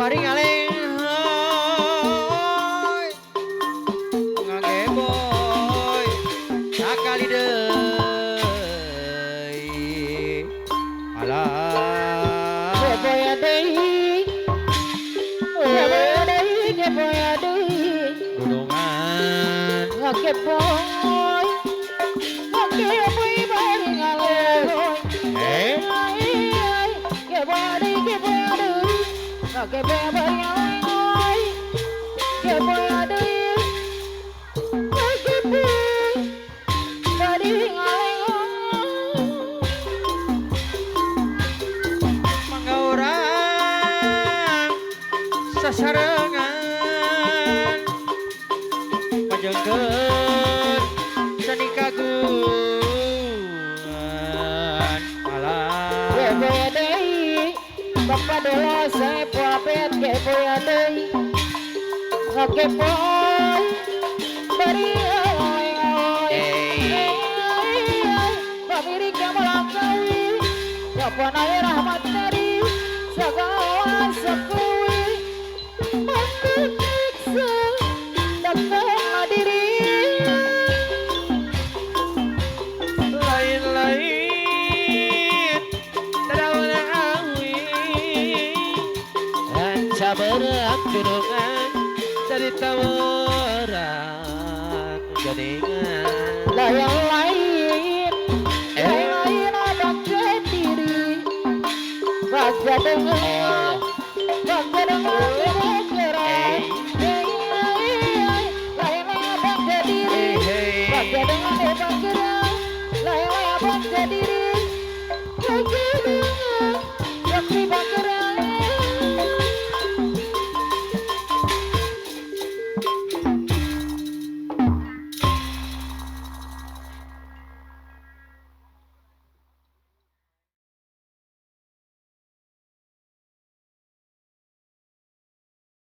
Mari ngaleng hoy ngage boy sakali deui alah Keboya deui keboya deui gunungan ngakeboy bari ngaleng keboya deui ngakeboy bari ngaleng keboya deui ngakeboy bari ngaleng mangga urang sasarengan pajengkeun seni kagungan alah keboya deui bapak dolo saya puapet keboya deui ngakeboy bari ngaleng pamiring kamalangkawi kapanai rahmat dari sagawan sekuwi mengiksa dapat hadiri lain-lain tadawala awi ranca berak gunungan dari tawaran gadingan layang lain abang ke diri raja dengan